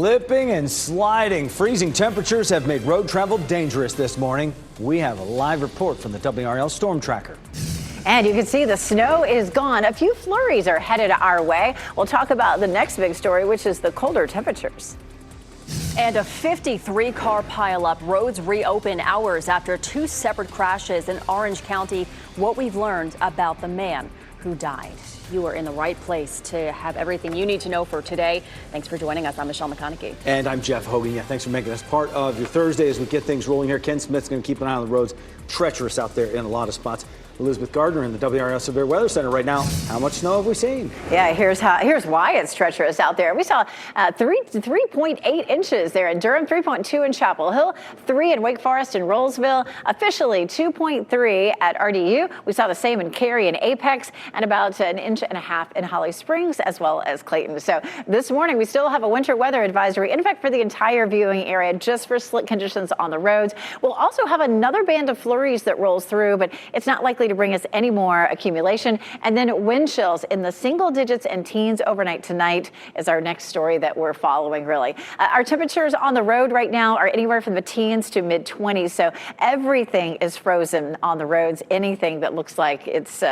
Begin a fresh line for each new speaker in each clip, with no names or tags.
Slipping and sliding. Freezing temperatures have made road travel dangerous this morning. We have a live report from the WRAL Storm Tracker.
And you can see the snow is gone. A few flurries are headed our way. We'll talk about the next big story, which is the colder temperatures.
And a 53-car pileup. Roads reopen hours after two separate crashes in Orange County. What we've learned about the man who died. You are in the right place to have everything you need to know for today. Thanks for joining us. I'm Michelle McConaughey.
And I'm Jeff Hogan. Yeah, thanks for making us part of your Thursday as we get things rolling here. Ken Smith's going to keep an eye on the roads. Treacherous out there in a lot of spots. Elizabeth Gardner in the WRAL Severe Weather Center right now. How much snow have we seen?
Yeah, here's why it's treacherous out there. We saw 3.8 inches there in Durham, 3.2 in Chapel Hill, 3 in Wake Forest and Rollsville, officially 2.3 at RDU. We saw the same in Cary and Apex, and about 1.5 inches in Holly Springs as well as Clayton. So this morning we still have a winter weather advisory, in fact, for the entire viewing area, just for slick conditions on the roads. We'll also have another band of flurries that rolls through, but it's not likely to bring us any more accumulation. And then wind chills in the single digits and teens overnight tonight is our next story that we're following, really. Our temperatures on the road right now are anywhere from the teens to mid 20s. So everything is frozen on the roads. Anything that looks like it's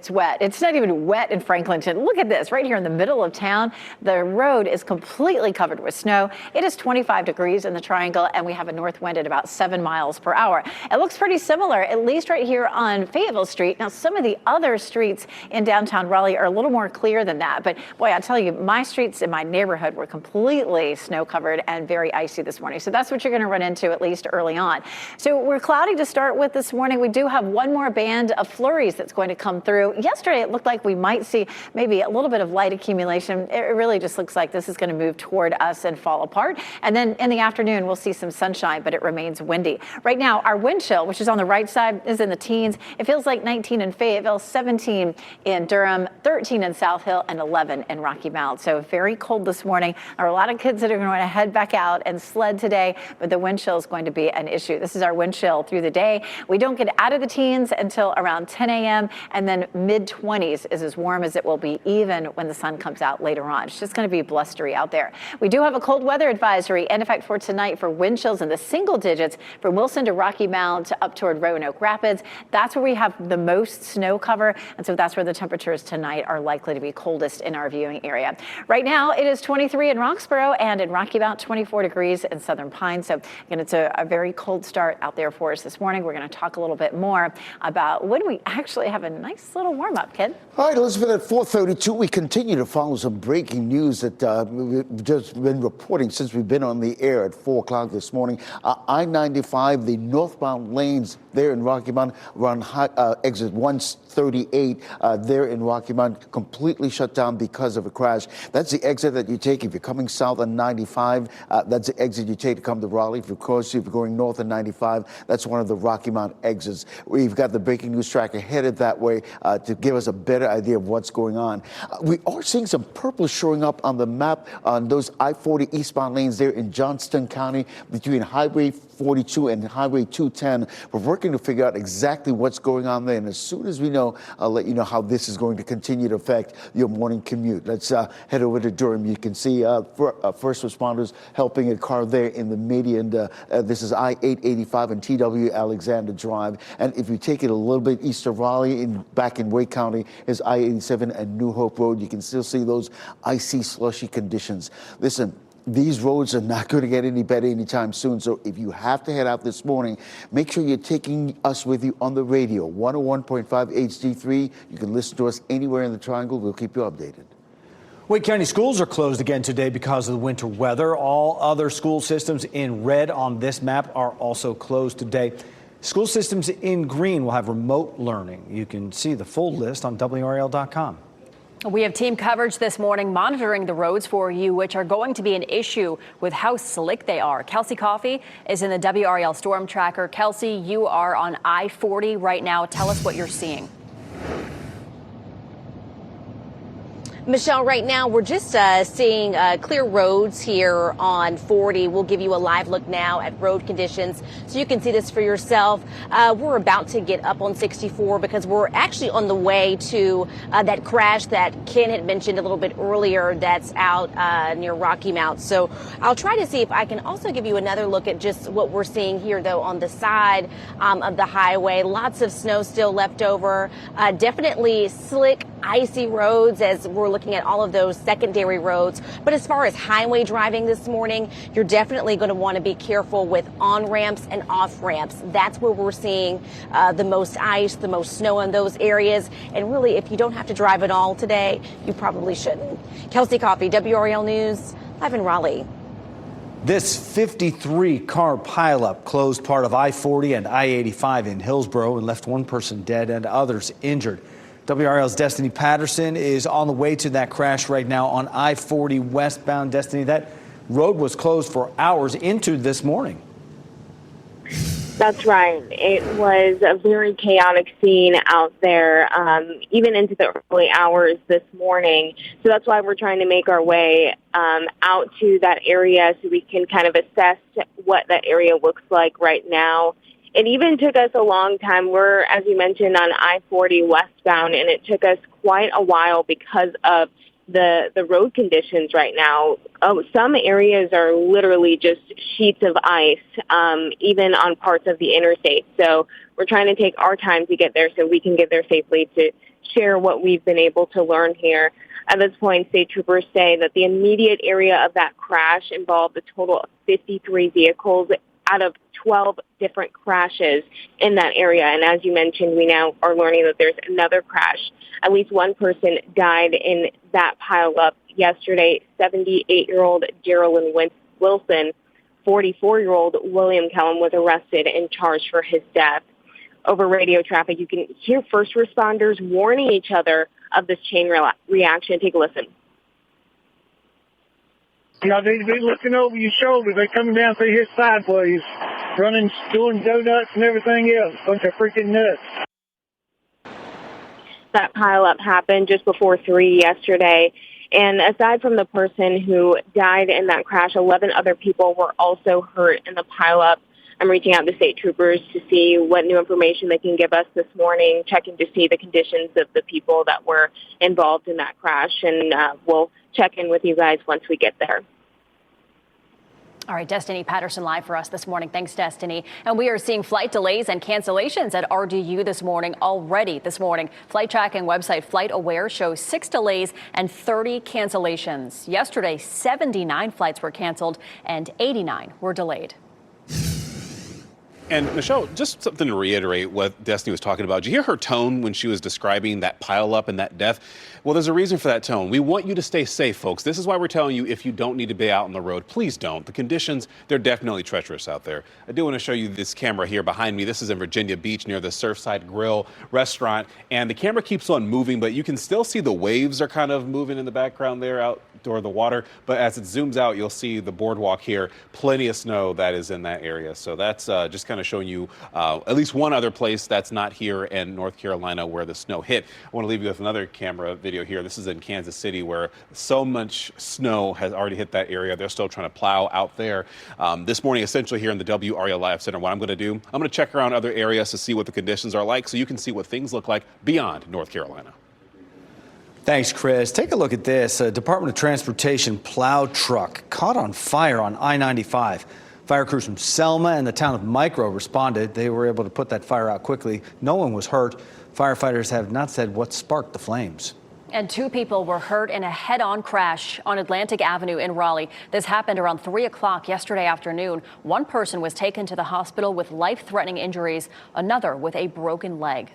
wet. It's not even wet in Franklinton. Look at this right here in the middle of town. The road is completely covered with snow. It is 25 degrees in the Triangle, and we have a north wind at about 7 miles per hour. It looks pretty similar, at least right here on Fayetteville Street. Now, some of the other streets in downtown Raleigh are a little more clear than that. But boy, I tell you, my streets in my neighborhood were completely snow covered and very icy this morning. So that's what you're going to run into at least early on. So we're cloudy to start with this morning. We do have one more band of flurries that's going to come through. Yesterday, it looked like we might see maybe a little bit of light accumulation. It really just looks like this is going to move toward us and fall apart. And then in the afternoon, we'll see some sunshine, but it remains windy. Right now, our wind chill, which is on the right side, is in the teens. It feels like 19 in Fayetteville, 17 in Durham, 13 in South Hill, and 11 in Rocky Mount. So very cold this morning. There are a lot of kids that are going to head back out and sled today, but the wind chill is going to be an issue. This is our wind chill through the day. We don't get out of the teens until around 10 a.m. and then mid-20s is as warm as it will be even when the sun comes out later on. It's just going to be blustery out there. We do have a cold weather advisory in effect for tonight for wind chills in the single digits from Wilson to Rocky Mount up toward Roanoke Rapids. That's where we have the most snow cover, and so that's where the temperatures tonight are likely to be coldest in our viewing area. Right now, it is 23 in Roxborough and in Rocky Mount, 24 degrees in Southern Pines. So again, it's a very cold start out there for us this morning. We're going to talk a little bit more about when we actually have a nice little warm up, Ken.
All right, Elizabeth, at 4:32, we continue to follow some breaking news that we've just been reporting since we've been on the air at 4 o'clock this morning. I-95, the northbound lanes there in Rocky Mount, around exit 138 there in Rocky Mount, completely shut down because of a crash. That's the exit that you take if you're coming south on 95. That's the exit you take to come to Raleigh. If you're going north on 95, that's one of the Rocky Mount exits. We've got the breaking news tracker headed that way to give us a better idea of what's going on. We are seeing some purple showing up on the map on those I-40 eastbound lanes there in Johnston County between Highway 42 and Highway 210. We're working to figure out exactly what's going on there, and as soon as we know, I'll let you know how this is going to continue to affect your morning commute. Let's head over to Durham. You can see first responders helping a car there in the median. This is I-885 and TW Alexander Drive, and if you take it a little bit east of Raleigh, back in Wake County, is I-87 and New Hope Road. You can still see those icy, slushy conditions. Listen, these roads are not going to get any better anytime soon. So if you have to head out this morning, make sure you're taking us with you on the radio, 101.5 HD3. You can listen to us anywhere in the Triangle. We'll keep you updated.
Wake County schools are closed again today because of the winter weather. All other school systems in red on this map are also closed today. School systems in green will have remote learning. You can see the full list on WRAL.com.
We have team coverage this morning monitoring the roads for you, which are going to be an issue with how slick they are. Kelsey Coffey is in the WRAL Storm Tracker. Kelsey, you are on I-40 right now. Tell us what you're seeing.
Michelle, right now we're just seeing clear roads here on 40. We'll give you a live look now at road conditions so you can see this for yourself. We're about to get up on 64 because we're actually on the way to that crash that Ken had mentioned a little bit earlier that's out near Rocky Mount. So I'll try to see if I can also give you another look at just what we're seeing here, though, on the side of the highway. Lots of snow still left over. Definitely slick, icy roads as we're looking at all of those secondary roads. But as far as highway driving this morning, you're definitely going to want to be careful with on ramps and off ramps. That's where we're seeing the most ice, the most snow in those areas. And really, if you don't have to drive at all today, you probably shouldn't. Kelsey Coffey, WRAL News, live in Raleigh.
This 53-car pileup closed part of I-40 and I-85 in Hillsborough and left one person dead and others injured. WRL's Destiny Patterson is on the way to that crash right now on I-40 westbound. Destiny, that road was closed for hours into this morning.
That's right. It was a very chaotic scene out there, even into the early hours this morning. So that's why we're trying to make our way out to that area so we can kind of assess what that area looks like right now. It even took us a long time. We're, as you mentioned, on I-40 westbound, and it took us quite a while because of the road conditions right now. Some areas are literally just sheets of ice, even on parts of the interstate. So we're trying to take our time to get there so we can get there safely to share what we've been able to learn here. At this point, state troopers say that the immediate area of that crash involved a total of 53 vehicles out of 12 different crashes in that area. And as you mentioned, we now are learning that there's another crash. At least one person died in that pileup yesterday. 78-year-old Geraldine Wilson, 44-year-old William Kellum was arrested and charged for his death. Over radio traffic, you can hear first responders warning each other of this chain reaction. Take a listen.
Y'all need to be looking over your shoulder. They're coming down through here sideways, running, doing donuts and everything else. Bunch of freaking nuts.
That pileup happened just before 3 yesterday. And aside from the person who died in that crash, 11 other people were also hurt in the pileup. I'm reaching out to state troopers to see what new information they can give us this morning, checking to see the conditions of the people that were involved in that crash. And we'll check in with you guys once we get there.
All right, Destiny Patterson live for us this morning. Thanks, Destiny. And we are seeing flight delays and cancellations at RDU this morning already this morning. Flight tracking website FlightAware shows 6 delays and 30 cancellations. Yesterday, 79 flights were canceled and 89 were delayed.
And Michelle, just something to reiterate what Destiny was talking about. Did you hear her tone when she was describing that pileup and that death? Well, there's a reason for that tone. We want you to stay safe, folks. This is why we're telling you if you don't need to be out on the road, please don't. The conditions, they're definitely treacherous out there. I do want to show you this camera here behind me. This is in Virginia Beach near the Surfside Grill restaurant. And the camera keeps on moving, but you can still see the waves are kind of moving in the background there out toward the water. But as it zooms out, you'll see the boardwalk here. Plenty of snow that is in that area. So that's just kind of showing you at least one other place that's not here in North Carolina where the snow hit. I want to leave you with another camera video here. This is in Kansas City where so much snow has already hit that area. They're still trying to plow out there. This morning, essentially here in the WRAL Live Center, what I'm going to do, I'm going to check around other areas to see what the conditions are like so you can see what things look like beyond North Carolina.
Thanks, Chris. Take a look at this. A Department of Transportation plow truck caught on fire on I-95. Fire crews from Selma and the town of Micro responded. They were able to put that fire out quickly. No one was hurt. Firefighters have not said what sparked the flames.
And 2 people were hurt in a head-on crash on Atlantic Avenue in Raleigh. This happened around 3 o'clock yesterday afternoon. One person was taken to the hospital with life-threatening injuries, another with a broken leg.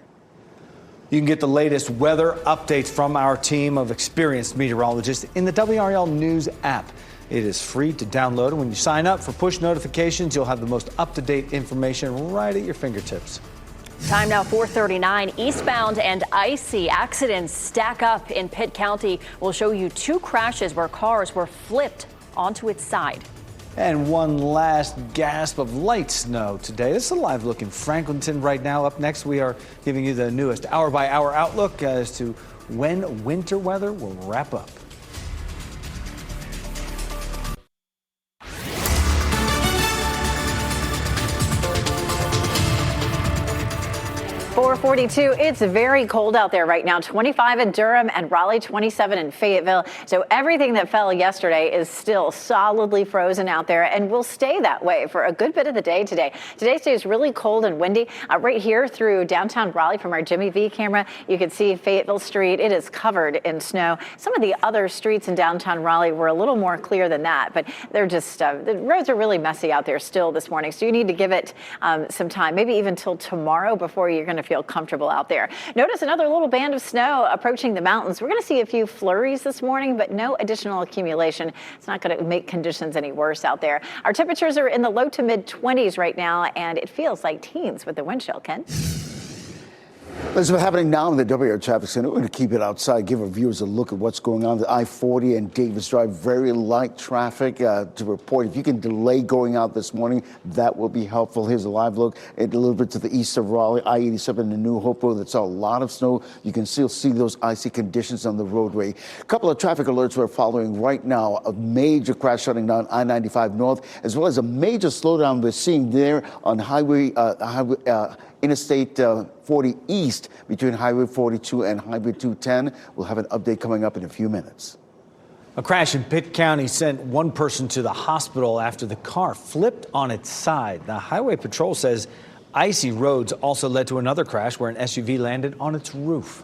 You can get the latest weather updates from our team of experienced meteorologists in the WRAL News app. It is free to download, and when you sign up for push notifications, you'll have the most up-to-date information right at your fingertips.
Time now 4:39. Eastbound and icy accidents stack up in Pitt County. We'll show you 2 crashes where cars were flipped onto its side.
And one last gasp of light snow today. This is a live look in Franklinton right now. Up next, we are giving you the newest hour-by-hour outlook as to when winter weather will wrap up.
442. It's very cold out there right now. 25 in Durham and Raleigh, 27 in Fayetteville. So everything that fell yesterday is still solidly frozen out there and will stay that way for a good bit of the day today. Today stays really cold and windy. Right here through downtown Raleigh from our Jimmy V camera, you can see Fayetteville Street. It is covered in snow. Some of the other streets in downtown Raleigh were a little more clear than that, but they're just, the roads are really messy out there still this morning. So you need to give it some time, maybe even till tomorrow before you're going to feel comfortable out there. Notice another little band of snow approaching the mountains. We're going to see a few flurries this morning, but no additional accumulation. It's not going to make conditions any worse out there. Our temperatures are in the low to mid 20s right now, and it feels like teens with the wind chill. Ken?
This is what's happening now in the WRAL Traffic Center. We're going to keep it outside, give our viewers a look at what's going on. The I-40 and Davis Drive, very light traffic to report. If you can delay going out this morning, that will be helpful. Here's a live look a little bit to the east of Raleigh, I-87 and New Hope Road. That's a lot of snow. You can still see those icy conditions on the roadway. A couple of traffic alerts we're following right now. A major crash shutting down I-95 North, as well as a major slowdown we're seeing there on Interstate 40 East between Highway 42 and Highway 210. We'll have an update coming up in a few minutes.
A crash in Pitt County sent one person to the hospital after the car flipped on its side. The Highway Patrol says icy roads also led to another crash where an SUV landed on its roof.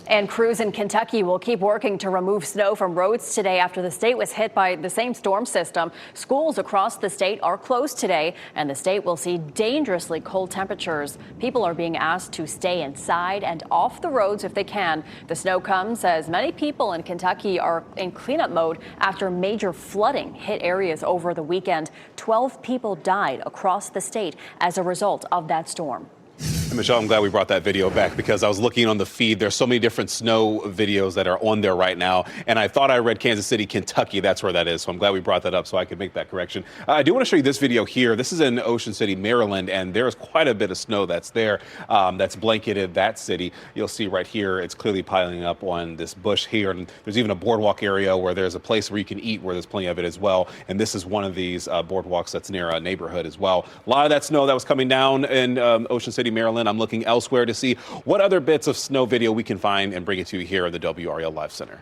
And crews in Kentucky will keep working to remove snow from roads today after the state was hit by the same storm system. Schools across the state are closed today, and the state will see dangerously cold temperatures. People are being asked to stay inside and off the roads if they can. The snow comes as many people in Kentucky are in cleanup mode after major flooding hit areas over the weekend. 12 people died across the state as a result of that storm.
And Michelle, I'm glad we brought that video back because I was looking on the feed. There's so many different snow videos that are on there right now. And I thought I read Kansas City, Kentucky. That's where that is. So I'm glad we brought that up so I could make that correction. I do want to show you this video here. This is in Ocean City, Maryland, and there's quite a bit of snow that's there that's blanketed that city. You'll see right here, it's clearly piling up on this bush here. And there's even a boardwalk area where there's a place where you can eat where there's plenty of it as well. And this is one of these boardwalks that's near a neighborhood as well. A lot of that snow that was coming down in Ocean City, Maryland. I'm looking elsewhere to see what other bits of snow video we can find and bring it to you here at the WRAL Live Center.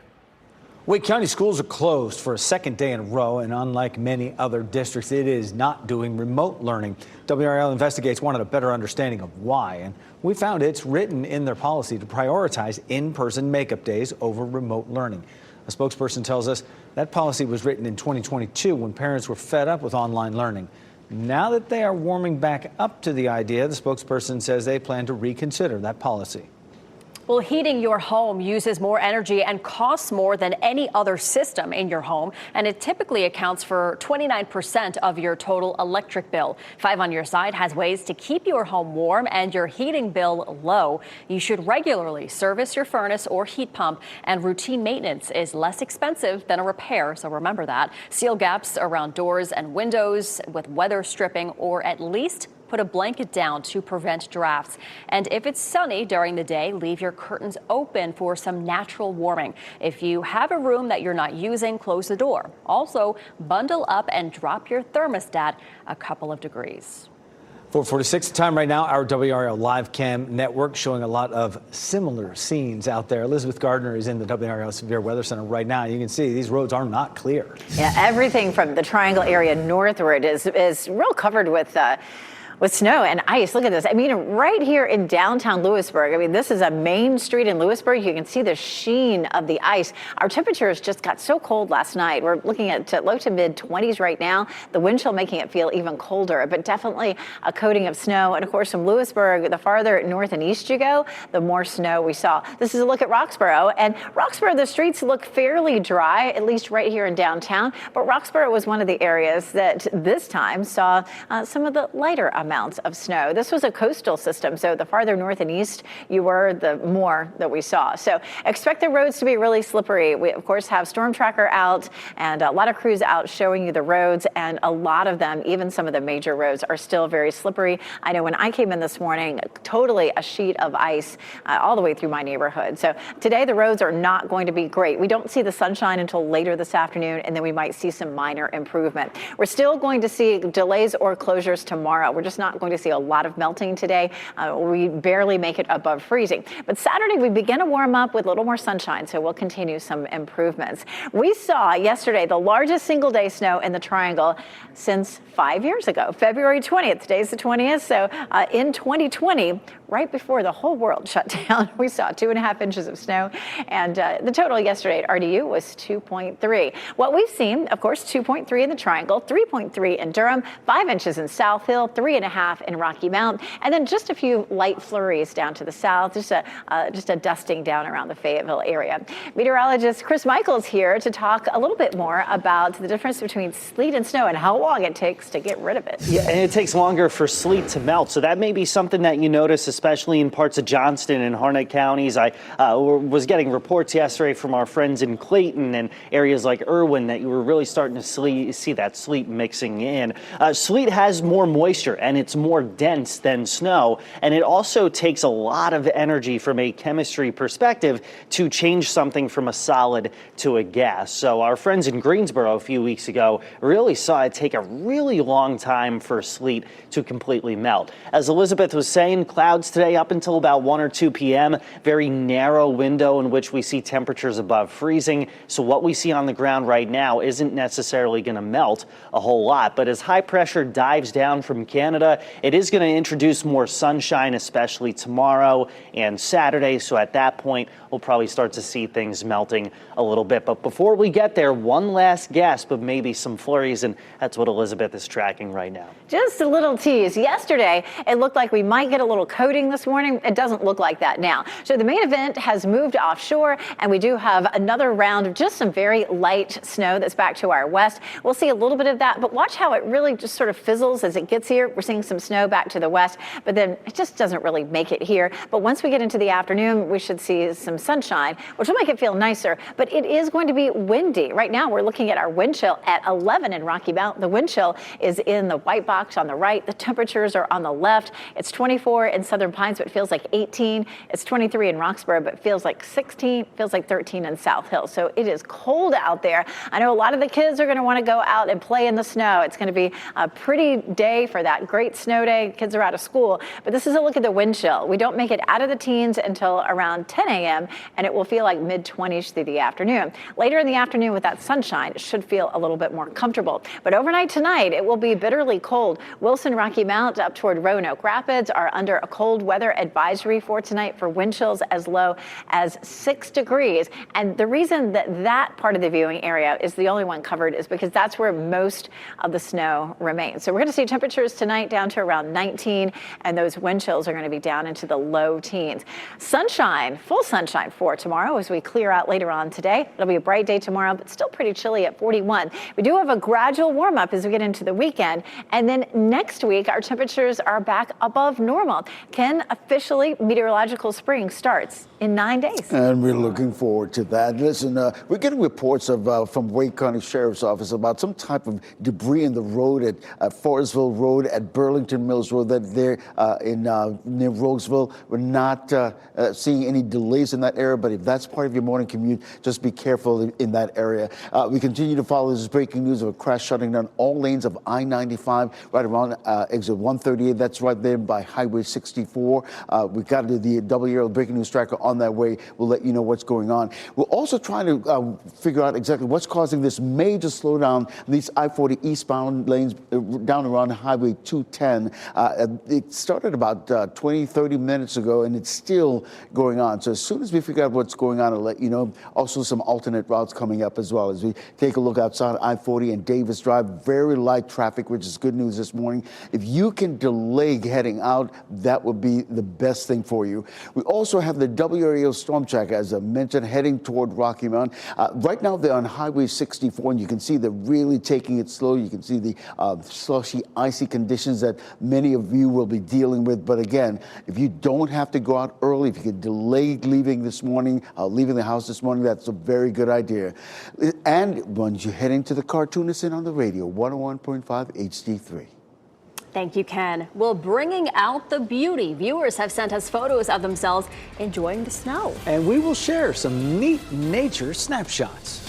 Wake County schools are closed for a second day in a row, and unlike many other districts, it is not doing remote learning. WRAL Investigates wanted a better understanding of why, and we found it's written in their policy to prioritize in-person makeup days over remote learning. A spokesperson tells us that policy was written in 2022 when parents were fed up with online learning. Now that they are warming back up to the idea, the spokesperson says they plan to reconsider that policy.
Well, heating your home uses more energy and costs more than any other system in your home, and it typically accounts for 29% of your total electric bill. 5 on Your Side has ways to keep your home warm and your heating bill low. You should regularly service your furnace or heat pump, and routine maintenance is less expensive than a repair, so remember that. Seal gaps around doors and windows with weather stripping, or at least put a blanket down to prevent drafts. And if it's sunny during the day, leave your curtains open for some natural warming. If you have a room that you're not using, close the door. Also, bundle up and drop your thermostat a couple of degrees.
446 time right now, our WRAL live cam network showing a lot of similar scenes out there. Elizabeth Gardner is in the WRAL Severe Weather Center right now. You can see these roads are not clear.
Yeah, everything from the Triangle area northward is real covered with snow and ice. Look at this. I mean, right here in downtown Lewisburg. I mean, this is a main street in Lewisburg. You can see the sheen of the ice. Our temperatures just got so cold last night. We're looking at low to mid 20s right now. The wind chill making it feel even colder, but definitely a coating of snow. And of course, from Lewisburg, the farther north and east you go, the more snow we saw. This is a look at Roxborough. And Roxborough, the streets look fairly dry, at least right here in downtown. But Roxborough was one of the areas that this time saw some of the lighter amounts amounts of snow. This was a coastal system, so the farther north and east you were, the more that we saw. So expect the roads to be really slippery. We, of course, have Storm Tracker out and a lot of crews out showing you the roads, and a lot of them, even some of the major roads, are still very slippery. I know when I came in this morning, totally a sheet of ice all the way through my neighborhood. So today the roads are not going to be great. We don't see the sunshine until later this afternoon, and then we might see some minor improvement. We're still going to see delays or closures tomorrow. We're just not going to see a lot of melting today. We barely make it above freezing. But Saturday we begin to warm up with a little more sunshine, so we'll continue some improvements. We saw yesterday the largest single day snow in the Triangle since 5 years ago, February 20th. Today's the 20th, so in 2020, right before the whole world shut down, we saw 2.5 inches of snow, and the total yesterday at RDU was 2.3. What we've seen, of course, 2.3 in the Triangle, 3.3 in Durham, 5 inches in South Hill, 3.5 in Rocky Mount, and then just a few light flurries down to the south, just a dusting down around the Fayetteville area. Meteorologist Chris Michaels here to talk a little bit more about the difference between sleet and snow and how long it takes to get rid of it.
Yeah, and it takes longer for sleet to melt, so that may be something that you notice, especially in parts of Johnston and Harnett counties. I was getting reports yesterday from our friends in Clayton and areas like Irwin that you were really starting to see that sleet mixing in. Sleet has more moisture and it's more dense than snow, and it also takes a lot of energy from a chemistry perspective to change something from a solid to a gas. So our friends in Greensboro a few weeks ago really saw it take a really long time for sleet to completely melt. As Elizabeth was saying, clouds today up until about 1 or 2 p.m. Very narrow window in which we see temperatures above freezing. So what we see on the ground right now isn't necessarily going to melt a whole lot. But as high pressure dives down from Canada, it is going to introduce more sunshine, especially tomorrow and Saturday. So at that point, we'll probably start to see things melting a little bit. But before we get there, one last gasp of maybe some flurries, and that's what Elizabeth is tracking right now.
Just a little tease. Yesterday, it looked like we might get a little coating this morning. It doesn't look like that now. So the main event has moved offshore, and we do have another round of just some very light snow that's back to our west. We'll see a little bit of that, but watch how it really just sort of fizzles as it gets here. We're seeing some snow back to the west, but then it just doesn't really make it here. But once we get into the afternoon, we should see some sunshine, which will make it feel nicer, but it is going to be windy. Right now, we're looking at our wind chill at 11 in Rocky Mount. The wind chill is in the white box on the right. The temperatures are on the left. It's 24 in Southern Pines, but it feels like 18. It's 23 in Roxborough, but feels like 16, feels like 13 in South Hill. So it is cold out there. I know a lot of the kids are going to want to go out and play in the snow. It's going to be a pretty day for that great snow day. Kids are out of school, but this is a look at the wind chill. We don't make it out of the teens until around 10 a.m., and it will feel like mid-20s through the afternoon. Later in the afternoon with that sunshine, it should feel a little bit more comfortable. But overnight tonight, it will be bitterly cold. Wilson, Rocky Mount up toward Roanoke Rapids are under a cold weather advisory for tonight for wind chills as low as 6 degrees. And the reason that that part of the viewing area is the only one covered is because that's where most of the snow remains. So we're going to see temperatures tonight down to around 19, and those wind chills are going to be down into the low teens. Sunshine, full sunshine for tomorrow as we clear out later on today. It'll be a bright day tomorrow, but still pretty chilly at 41. We do have a gradual warm up as we get into the weekend. And then next week, our temperatures are back above normal. Ken, officially, meteorological spring starts in 9 days.
And we're looking forward to that. Listen, we're getting reports from Wake County Sheriff's Office about some type of debris in the road at Forestville Road, at Burlington Mills Road, that they're near Roseville. We're not seeing any delays in that area, but if that's part of your morning commute, just be careful in that area. We continue to follow this breaking news of a crash shutting down all lanes of I-95 right around exit 138. That's right there by Highway 64. We've got the WRAL breaking news tracker on that way. We'll let you know what's going on. We're also trying to figure out exactly what's causing this major slowdown in these I-40 eastbound lanes down around Highway 210. It started about 20-30 minutes ago, and it's still going on. So as soon as we figure out what's going on, I'll let you know. Also some alternate routes coming up as well as we take a look outside I-40 and Davis Drive. Very light traffic, which is good news this morning. If you can delay heading out, that would be the best thing for you. We also have the WRAL storm tracker, as I mentioned, heading toward Rocky Mount. Right now, they're on Highway 64, and you can see they're really taking it slow. You can see the slushy, icy conditions that many of you will be dealing with. But again, if you don't have to go out early, if you can delay leaving this morning, leaving the house this morning, that's a very good idea. And once you're heading to the car, tune us in on the radio, 101.5 HD3.
Thank you, Ken. Well, bringing out the beauty. Viewers have sent us photos of themselves enjoying the snow.
And we will share some neat nature snapshots.